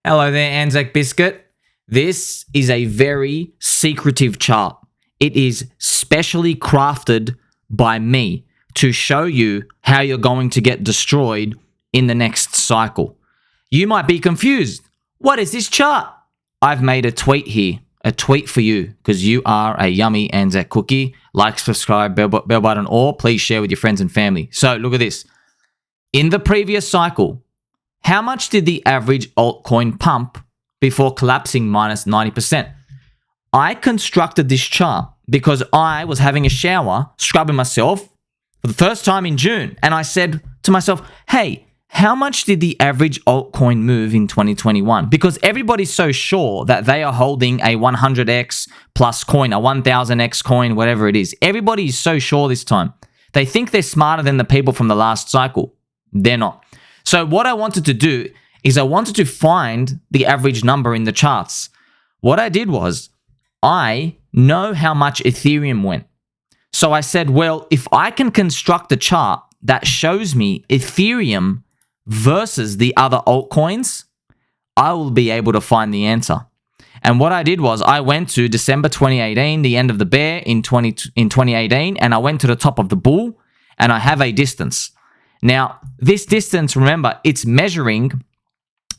Hello there, Anzac Biscuit. This is a very secretive chart. It is specially crafted by me to show you how you're going to get destroyed in the next cycle. You might be confused. What is this chart? I've made a tweet here, a tweet for you, because you are a yummy Anzac cookie. Like, subscribe, bell button, or please share with your friends and family. So look at this. In the previous cycle, how much did the average altcoin pump before collapsing minus 90%? I constructed this chart because I was having a shower, scrubbing myself for the first time in June. And I said to myself, hey, how much did the average altcoin move in 2021? Because everybody's so sure that they are holding a 100x plus coin, a 1000x coin, whatever it is. Everybody is so sure this time. They think they're smarter than the people from the last cycle. They're not. So what I wanted to do is I wanted to find the average number in the charts. What I did was I know how much Ethereum went. So I said, well, if I can construct a chart that shows me Ethereum versus the other altcoins, I will be able to find the answer. And what I did was I went to December 2018, the end of the bear in 2018, and I went to the top of the bull, and I have a distance. Now, this distance, remember, it's measuring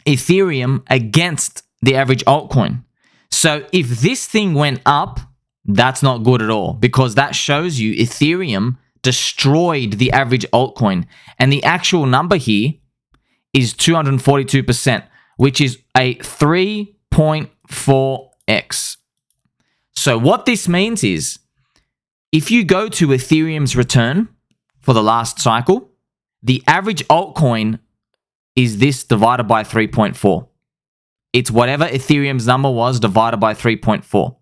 Ethereum against the average altcoin. So if this thing went up, that's not good at all, because that shows you Ethereum destroyed the average altcoin. And the actual number here is 242%, which is a 3.4x. So what this means is, if you go to Ethereum's return for the last cycle, the average altcoin is this divided by 3.4. It's whatever Ethereum's number was divided by 3.4.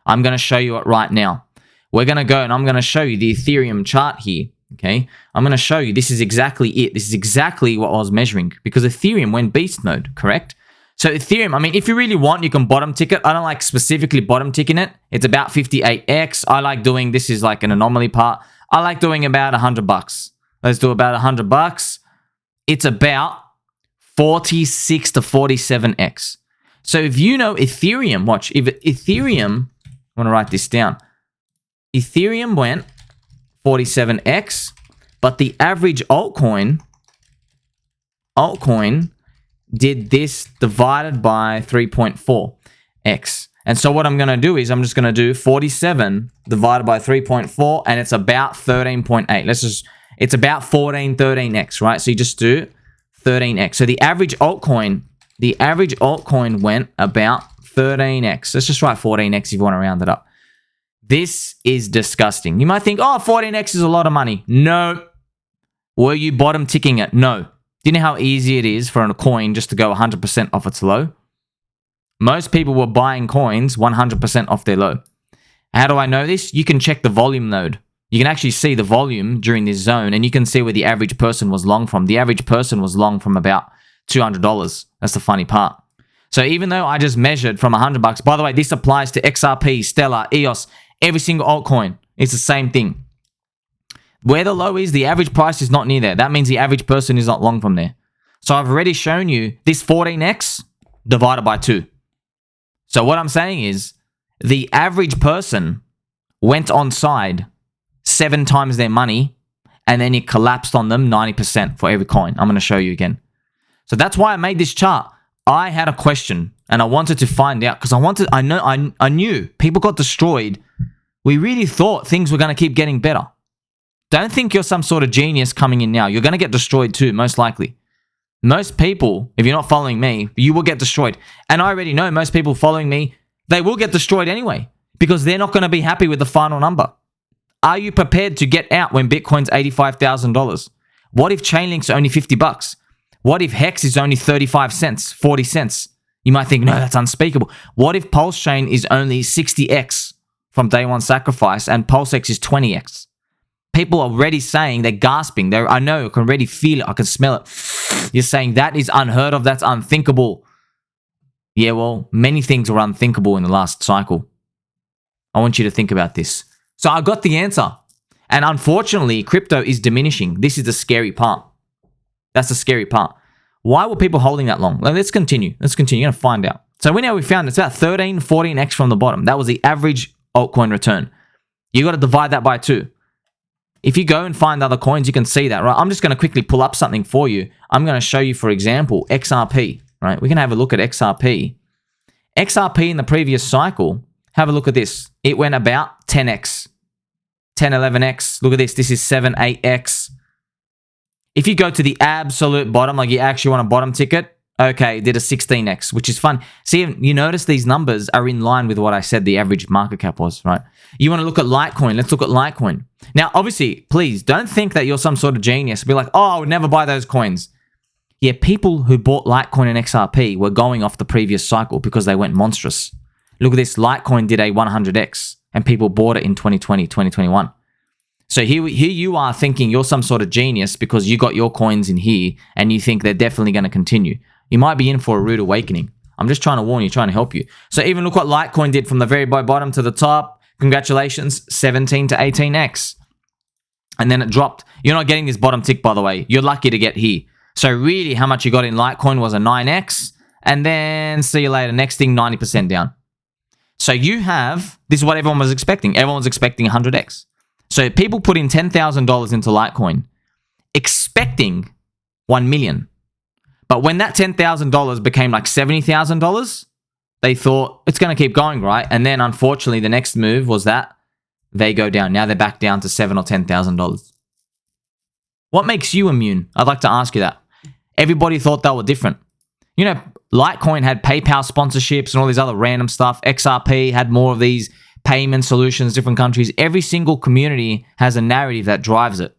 I'm going to show you it right now. We're going to go and I'm going to show you the Ethereum chart here. Okay, I'm going to show you this is exactly it. This is exactly what I was measuring, because Ethereum went beast mode, correct? So Ethereum, I mean, if you really want, you can bottom tick it. I don't like specifically bottom ticking it. It's about 58x. I like doing, this is like an anomaly part. I like doing about $100. Let's do about $100. It's about 46 to 47x. So if you know Ethereum, watch, if Ethereum, I want to write this down. Ethereum went 47x, but the average altcoin did this divided by 3.4x. And so what I'm going to do is I'm just going to do 47 divided by 3.4, and it's about 13.8. It's about 13x, right? So you just do 13x. So the average altcoin went about 13x. Let's just write 14x if you want to round it up. This is disgusting. You might think, oh, 14x is a lot of money. No. Were you bottom ticking it? No. Do you know how easy it is for a coin just to go 100% off its low? Most people were buying coins 100% off their low. How do I know this? You can check the volume node. You can actually see the volume during this zone, and you can see where the average person was long from. The average person was long from about $200. That's the funny part. So even though I just measured from $100, by the way, this applies to XRP, Stellar, EOS, every single altcoin. It's the same thing. Where the low is, the average price is not near there. That means the average person is not long from there. So I've already shown you this 14x divided by 2. So what I'm saying is the average person went on side 7 times their money, and then it collapsed on them 90% for every coin. I'm going to show you again. So that's why I made this chart. I had a question and I wanted to find out, because I knew people got destroyed. We really thought things were going to keep getting better. Don't think you're some sort of genius coming in now. You're going to get destroyed too, most likely. Most people, if you're not following me, you will get destroyed. And I already know most people following me, they will get destroyed anyway, because they're not going to be happy with the final number. Are you prepared to get out when Bitcoin's $85,000? What if Chainlink's only $50? What if Hex is only 35 cents, 40 cents? You might think, no, that's unspeakable. What if Pulse Chain is only 60x from day one sacrifice and PulseX is 20x? People are already saying, they're gasping. I know, I can already feel it. I can smell it. You're saying that is unheard of. That's unthinkable. Yeah, well, many things were unthinkable in the last cycle. I want you to think about this. So I got the answer. And unfortunately, crypto is diminishing. This is the scary part. That's the scary part. Why were people holding that long? Let's continue. Let's continue. You're going to find out. So we found it's about 13, 14x from the bottom. That was the average altcoin return. You got to divide that by 2. If you go and find other coins, you can see that, right? I'm just going to quickly pull up something for you. I'm going to show you, for example, XRP, right? We can have a look at XRP. XRP in the previous cycle, have a look at this. It went about 10x, 10, 11x. Look at this. This is 7, 8x. If you go to the absolute bottom, like you actually want a bottom ticket, okay, did a 16x, which is fun. See, you notice these numbers are in line with what I said the average market cap was, right? You want to look at Litecoin. Let's look at Litecoin. Now, obviously, please don't think that you're some sort of genius. Be like, oh, I would never buy those coins. Yeah, people who bought Litecoin and XRP were going off the previous cycle because they went monstrous. Look at this. Litecoin did a 100x and people bought it in 2020, 2021. So here you are thinking you're some sort of genius because you got your coins in here and you think they're definitely going to continue. You might be in for a rude awakening. I'm just trying to warn you, trying to help you. So even look what Litecoin did from the very bottom to the top. Congratulations, 17 to 18x. And then it dropped. You're not getting this bottom tick, by the way. You're lucky to get here. So really, how much you got in Litecoin was a 9x. And then, see you later, next thing, 90% down. So you have, this is what everyone was expecting. Everyone was expecting 100x. So people put in $10,000 into Litecoin, expecting 1 million. But when that $10,000 became like $70,000, they thought it's going to keep going, right? And then unfortunately, the next move was that they go down. Now they're back down to $7,000 or $10,000. What makes you immune? I'd like to ask you that. Everybody thought they were different. You know, Litecoin had PayPal sponsorships and all these other random stuff. XRP had more of these payment solutions, different countries. Every single community has a narrative that drives it.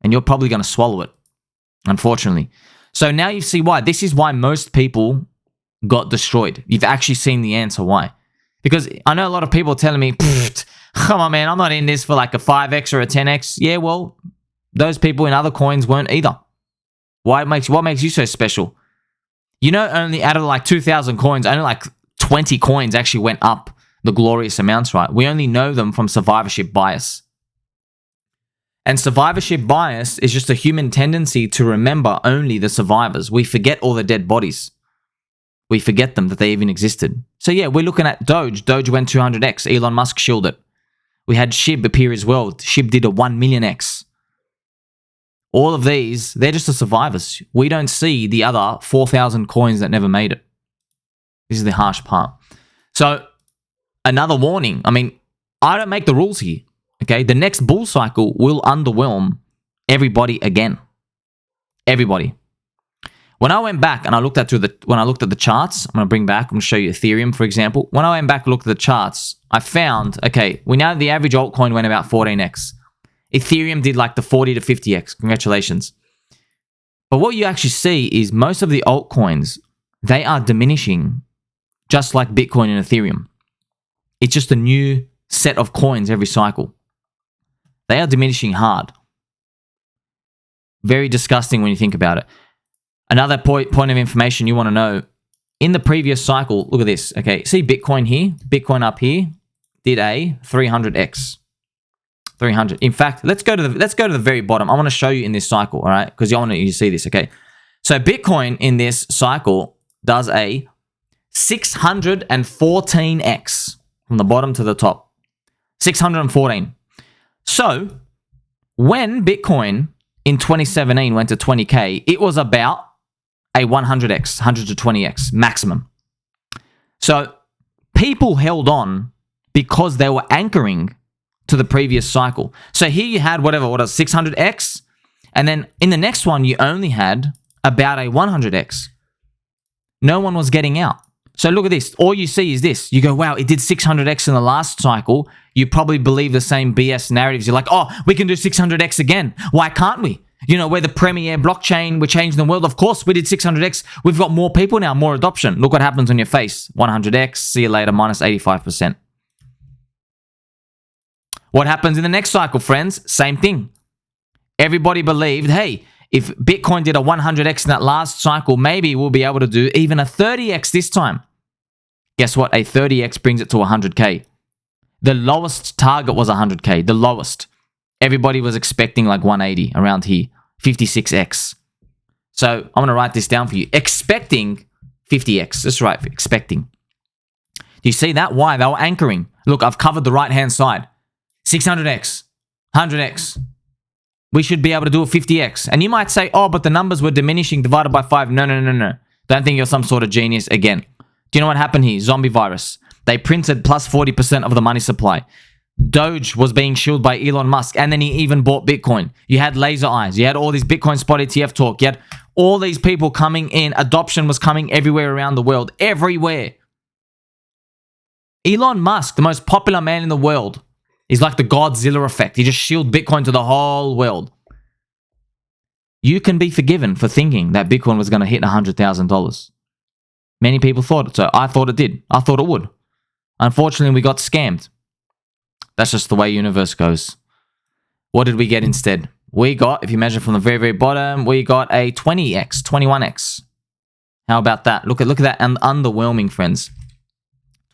And you're probably going to swallow it, unfortunately. So now you see why. This is why most people got destroyed. You've actually seen the answer why. Because I know a lot of people telling me, come on, man, I'm not in this for like a 5x or a 10x. Yeah, well, those people in other coins weren't either. What makes you so special? You know, only out of like 2,000 coins, only like 20 coins actually went up the glorious amounts, right? We only know them from survivorship bias. And survivorship bias is just a human tendency to remember only the survivors. We forget all the dead bodies. We forget them, that they even existed. So yeah, we're looking at Doge. Doge went 200x. Elon Musk shielded it. We had SHIB appear as well. SHIB did a 1 millionx. All of these, they're just the survivors. We don't see the other 4,000 coins that never made it. This is the harsh part. So, another warning. I mean, I don't make the rules here. Okay, the next bull cycle will underwhelm everybody again. Everybody. When I went back and I looked at the charts, I'm going to bring back, I'm going to show you Ethereum, for example. When I went back and looked at the charts, I found, okay, we know the average altcoin went about 14x. Ethereum did like the 40 to 50x. Congratulations. But what you actually see is most of the altcoins, they are diminishing just like Bitcoin and Ethereum. It's just a new set of coins every cycle. They are diminishing hard. Very disgusting when you think about it. Another point of information you want to know. In the previous cycle, look at this. Okay, see Bitcoin here? Bitcoin up here did a 300x. 300. In fact, let's go to the very bottom. I want to show you in this cycle, all right? Because I want you to see this, okay? So Bitcoin in this cycle does a 614x from the bottom to the top. 614. So when Bitcoin in 2017 went to 20K, it was about a 100x, 100 to 20x maximum. So people held on because they were anchoring to the previous cycle. So here you had what was 600x, and then in the next one you only had about a 100x. No one was getting out. So look at this. All you see is this. You go, wow, it did 600x in the last cycle. You probably believe the same BS narratives. You're like, oh, we can do 600x again. Why can't we? You know, we're the premier blockchain. We're changing the world. Of course, we did 600x. We've got more people now, more adoption. Look what happens on your face. 100x, see you later, minus 85%. What happens in the next cycle, friends? Same thing. Everybody believed, hey, if Bitcoin did a 100x in that last cycle, maybe we'll be able to do even a 30x this time. Guess what? A 30x brings it to 100K. The lowest target was 100K, the lowest. Everybody was expecting like 180 around here, 56x. So I'm going to write this down for you. Expecting 50x. That's right, expecting. Do you see that? Why? They were anchoring. Look, I've covered the right-hand side. 600x, 100x. We should be able to do a 50x. And you might say, oh, but the numbers were diminishing divided by 5. No, no, no, no. Don't think you're some sort of genius again. Do you know what happened here? Zombie virus. They printed plus 40% of the money supply. Doge was being shilled by Elon Musk, and then he even bought Bitcoin. You had laser eyes. You had all these Bitcoin spot ETF talk. You had all these people coming in. Adoption was coming everywhere around the world. Everywhere. Elon Musk, the most popular man in the world, is like the Godzilla effect. He just shielded Bitcoin to the whole world. You can be forgiven for thinking that Bitcoin was going to hit $100,000. Many people thought it, so I thought it did. I thought it would. Unfortunately, we got scammed. That's just the way universe goes. What did we get instead? We got, if you measure from the very, very bottom, we got a 20x, 21x. How about that? Look at that, and underwhelming, friends.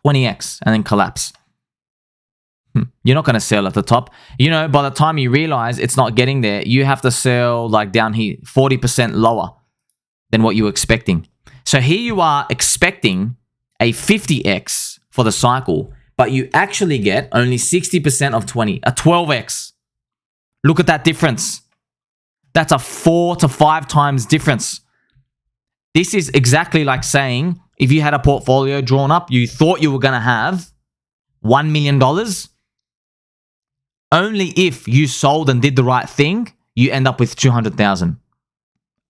20x, and then collapse. You're not going to sell at the top. You know, by the time you realize it's not getting there, you have to sell like down here 40% lower than what you were expecting. So here you are expecting a 50x for the cycle, but you actually get only 60% of 20, a 12x. Look at that difference. That's a 4 to 5 times difference. This is exactly like saying if you had a portfolio drawn up, you thought you were going to have $1 million. Only if you sold and did the right thing, you end up with 200,000.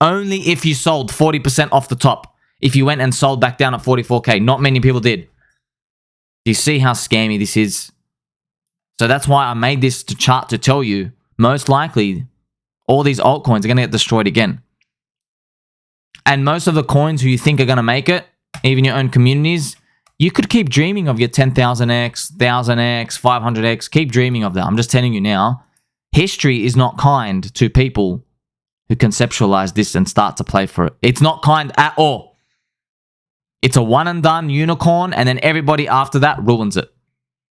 Only if you sold 40% off the top. If you went and sold back down at 44K, not many people did. Do you see how scammy this is? So that's why I made this chart to tell you, most likely, all these altcoins are going to get destroyed again. And most of the coins who you think are going to make it, even your own communities, you could keep dreaming of your 10,000x, 1,000x, 500x. Keep dreaming of that. I'm just telling you now, history is not kind to people who conceptualize this and start to play for it. It's not kind at all. It's a one and done unicorn, and then everybody after that ruins it.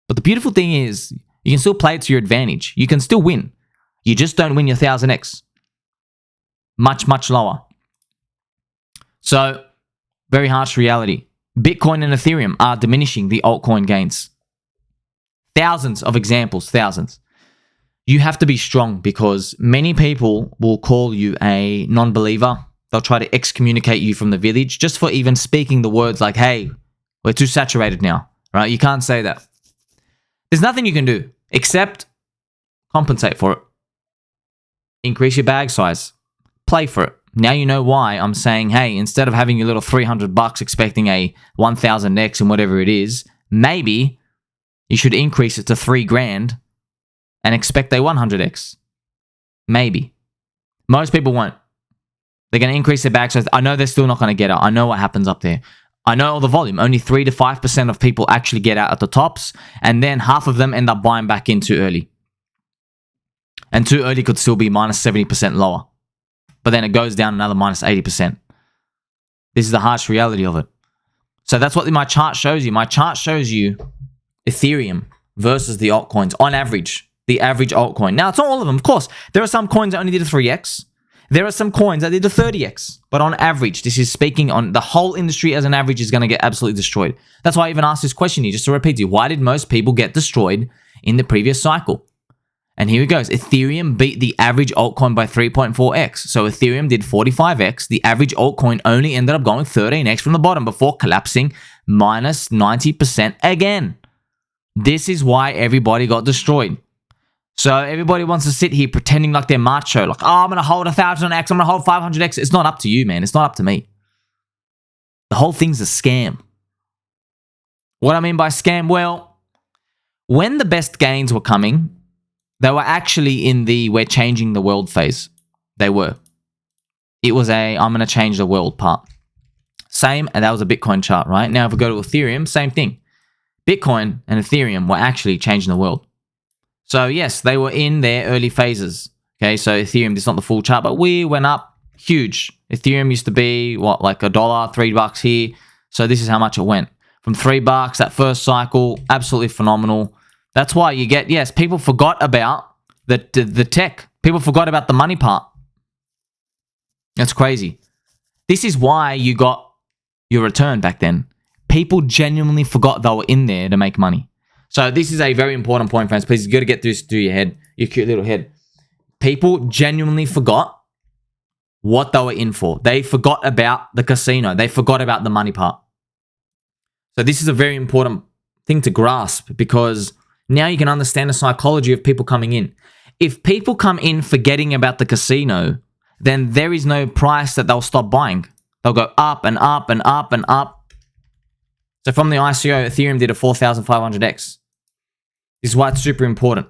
But the beautiful thing is, you can still play it to your advantage. You can still win. You just don't win your 1,000x. Much, much lower. So, very harsh reality. Bitcoin and Ethereum are diminishing the altcoin gains. Thousands of examples, thousands. You have to be strong because many people will call you a non-believer. They'll try to excommunicate you from the village just for even speaking the words like, hey, we're too saturated now, right? You can't say that. There's nothing you can do except compensate for it. Increase your bag size. Play for it. Now you know why I'm saying, hey, instead of having your little $300 expecting a 1,000x and whatever it is, maybe you should increase it to $3,000 and expect a 100x. Maybe. Most people won't. They're going to increase their bag size. I know they're still not going to get out. I know what happens up there. I know all the volume. Only 3 to 5% of people actually get out at the tops, and then half of them end up buying back in too early. And too early could still be minus 70% lower. But then it goes down another minus 80%. This is the harsh reality of it. So that's what my chart shows you. My chart shows you Ethereum versus the altcoins on average. The average altcoin. Now, it's not all of them. Of course, there are some coins that only did a 3x. There are some coins that did a 30x. But on average, this is speaking on the whole industry as an average is going to get absolutely destroyed. That's why I even asked this question here, just to repeat to you. Why did most people get destroyed in the previous cycle? And here it goes. Ethereum beat the average altcoin by 3.4x. So Ethereum did 45x. The average altcoin only ended up going 13x from the bottom before collapsing minus 90% again. This is why everybody got destroyed. So everybody wants to sit here pretending like they're macho. Like, oh, I'm going to hold 1,000x. I'm going to hold 500x. It's not up to you, man. It's not up to me. The whole thing's a scam. What I mean by scam? Well, when the best gains were coming, they were actually in the we're changing the world phase. They were. It was a I'm going to change the world part. Same, and that was a Bitcoin chart, right? Now, if we go to Ethereum, same thing. Bitcoin and Ethereum were actually changing the world. So, yes, they were in their early phases. Okay, so Ethereum, this is not the full chart, but we went up huge. Ethereum used to be, what, like $1, $3 here. So this is how much it went. From $3, that first cycle, absolutely phenomenal. That's why you get, yes, people forgot about the tech. People forgot about the money part. That's crazy. This is why you got your return back then. People genuinely forgot they were in there to make money. So this is a very important point, friends. Please, you got to get this through your head, your cute little head. People genuinely forgot what they were in for. They forgot about the casino. They forgot about the money part. So this is a very important thing to grasp, because now you can understand the psychology of people coming in. If people come in forgetting about the casino, then there is no price that they'll stop buying. They'll go up and up and up and up. So from the ICO, Ethereum did a 4,500x. This is why it's super important.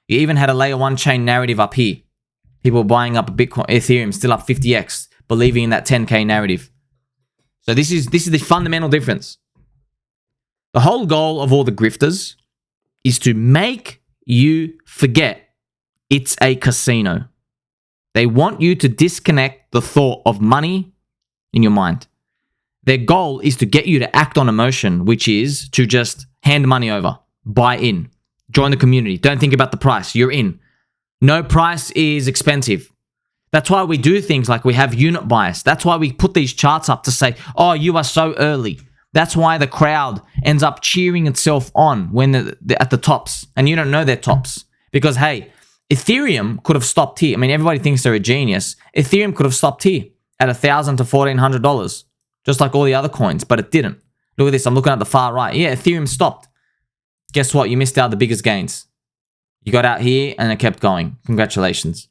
You even had a layer 1 chain narrative up here. People buying up Bitcoin Ethereum, still up 50x, believing in that 10K narrative. So this is the fundamental difference. The whole goal of all the grifters is to make you forget it's a casino. They want you to disconnect the thought of money in your mind. Their goal is to get you to act on emotion, which is to just hand money over, buy in, join the community. Don't think about the price. You're in. No price is expensive. That's why we do things like we have unit bias. That's why we put these charts up to say, oh, you are so early. That's why the crowd ends up cheering itself on when they're at the tops, and you don't know they're tops. Because, hey, Ethereum could have stopped here. I mean, everybody thinks they're a genius. Ethereum could have stopped here at $1,000 to $1,400, just like all the other coins, but it didn't. Look at this. I'm looking at the far right. Yeah, Ethereum stopped. Guess what? You missed out the biggest gains. You got out here and it kept going. Congratulations.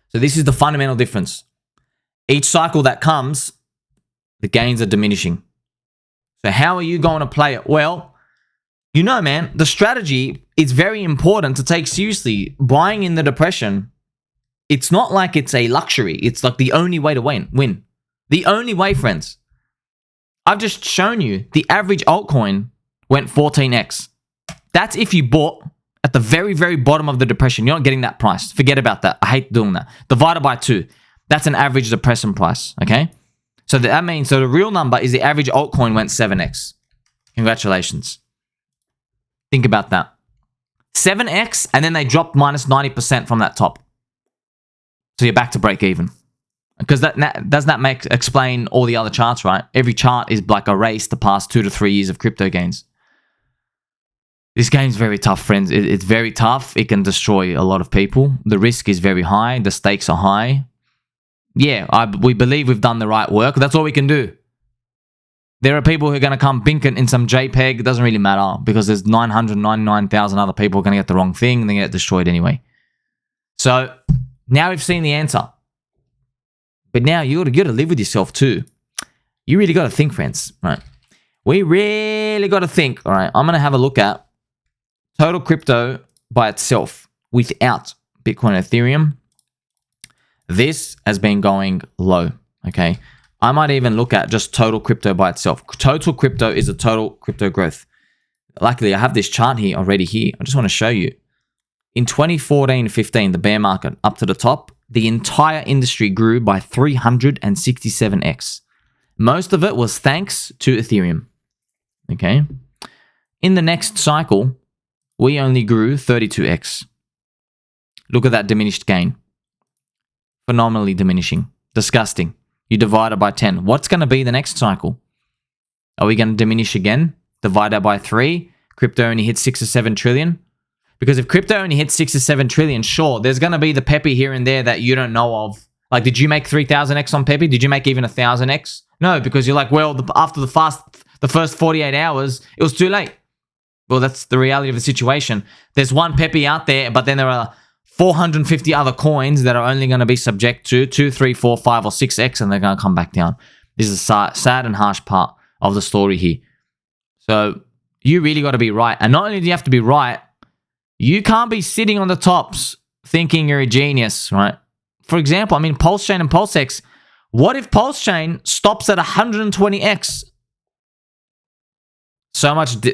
So this is the fundamental difference. Each cycle that comes, the gains are diminishing. So how are you going to play it? Well, you know, man, the strategy is very important to take seriously. Buying in the depression, it's not like it's a luxury. It's like the only way to win. The only way, friends. I've just shown you the average altcoin went 14x. That's if you bought at the very, very bottom of the depression. You're not getting that price. Forget about that. I hate doing that. Divided by 2. That's an average depression price, okay? So that means, so the real number is the average altcoin went 7x. Congratulations. Think about that. 7x, and then they dropped minus 90% from that top. So you're back to break even. Because doesn't that explain all the other charts, right? Every chart is like a race to pass 2 to 3 years of crypto gains. This game's very tough, friends. It's very tough. It can destroy a lot of people. The risk is very high. The stakes are high. Yeah, we believe we've done the right work. That's all we can do. There are people who are going to come binking in some JPEG. It doesn't really matter, because there's 999,000 other people going to get the wrong thing and they get destroyed anyway. So now we've seen the answer. But now you got to live with yourself too. You really got to think, friends. Right? We really got to think. All right, I'm going to have a look at total crypto by itself without Bitcoin and Ethereum. This has been going low, okay? I might even look at just total crypto by itself. Total crypto is a total crypto growth. Luckily, I have this chart here already here. I just want to show you. In 2014-15, the bear market up to the top, the entire industry grew by 367x. Most of it was thanks to Ethereum, okay? In the next cycle, we only grew 32x. Look at that diminished gain. Phenomenally diminishing. Disgusting. You divide it by 10. What's going to be the next cycle? Are we going to diminish again? Divide it by 3. Crypto only hits 6 or 7 trillion. Because if crypto only hits 6 or 7 trillion, sure, there's going to be the Pepe here and there that you don't know of. Like, did you make 3,000x on Pepe? Did you make even 1,000x? No, because you're like, well, after the first 48 hours, it was too late. Well, that's the reality of the situation. There's one Pepe out there, but then there are 450 other coins that are only going to be subject to 2, 3, 4, 5, or 6x, and they're going to come back down. This is a sad and harsh part of the story here. So you really got to be right. And not only do you have to be right, you can't be sitting on the tops thinking you're a genius, right? For example, I mean, Pulse Chain and PulseX. What if Pulse Chain stops at 120x?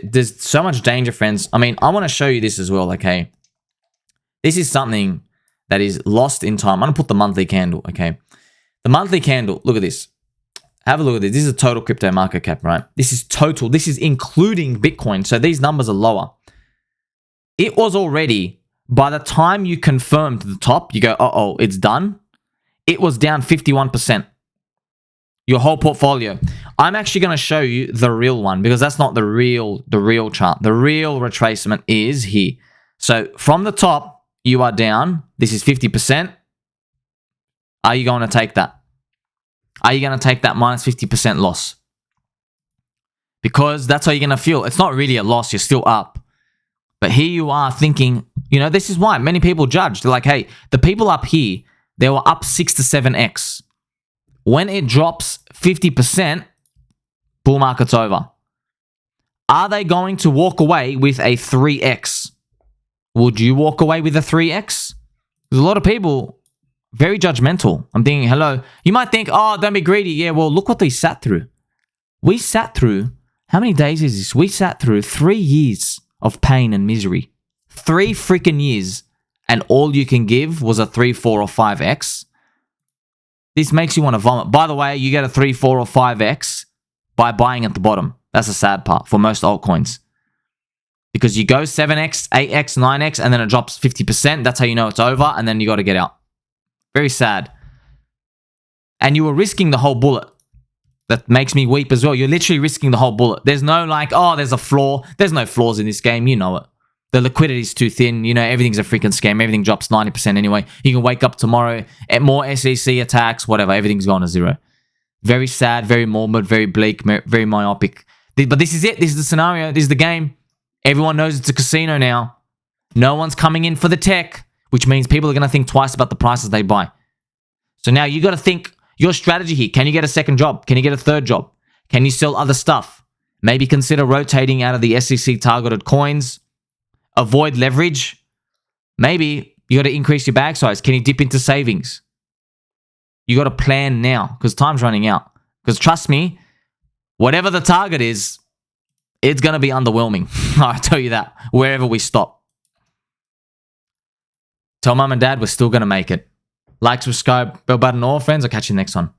There's so much danger, friends. I mean, I want to show you this as well, okay? This is something that is lost in time. I'm going to put the monthly candle, okay? The monthly candle, look at this. Have a look at this. This is a total crypto market cap, right? This is total. This is including Bitcoin. So these numbers are lower. It was already, by the time you confirmed the top, you go, uh-oh, it's done. It was down 51%. Your whole portfolio. I'm actually going to show you the real one because that's not the real chart. The real retracement is here. So from the top, you are down. This is 50%. Are you going to take that? Are you going to take that minus 50% loss? Because that's how you're going to feel. It's not really a loss. You're still up. But here you are thinking, you know, this is why many people judge. They're like, hey, the people up here, they were up 6 to 7x. When it drops 50%, bull market's over. Are they going to walk away with a 3x? Would you walk away with a 3x? There's a lot of people very judgmental. I'm thinking, hello. You might think, oh, don't be greedy. Yeah, well, look what they sat through. We sat through, how many days is this? We sat through 3 years of pain and misery. 3 freaking years. And all you can give was a 3, 4, or 5x. This makes you want to vomit. By the way, you get a 3, 4, or 5x by buying at the bottom. That's the sad part for most altcoins. Because you go 7x, 8x, 9x, and then it drops 50%. That's how you know it's over, and then you got to get out. Very sad. And you were risking the whole bullet. That makes me weep as well. You're literally risking the whole bullet. There's no like, oh, there's a flaw. There's no flaws in this game. You know it. The liquidity is too thin. You know, everything's a freaking scam. Everything drops 90% anyway. You can wake up tomorrow at more SEC attacks, whatever. Everything's gone to zero. Very sad, very morbid, very bleak, very myopic. But this is it. This is the scenario. This is the game. Everyone knows it's a casino now. No one's coming in for the tech, which means people are going to think twice about the prices they buy. So now you got to think your strategy here. Can you get a second job? Can you get a third job? Can you sell other stuff? Maybe consider rotating out of the SEC targeted coins. Avoid leverage. Maybe you got to increase your bag size. Can you dip into savings? You got to plan now because time's running out. Because trust me, whatever the target is, it's going to be underwhelming. I tell you that. Wherever we stop. Tell mum and dad we're still going to make it. Like, subscribe, bell button, all friends. I'll catch you next one.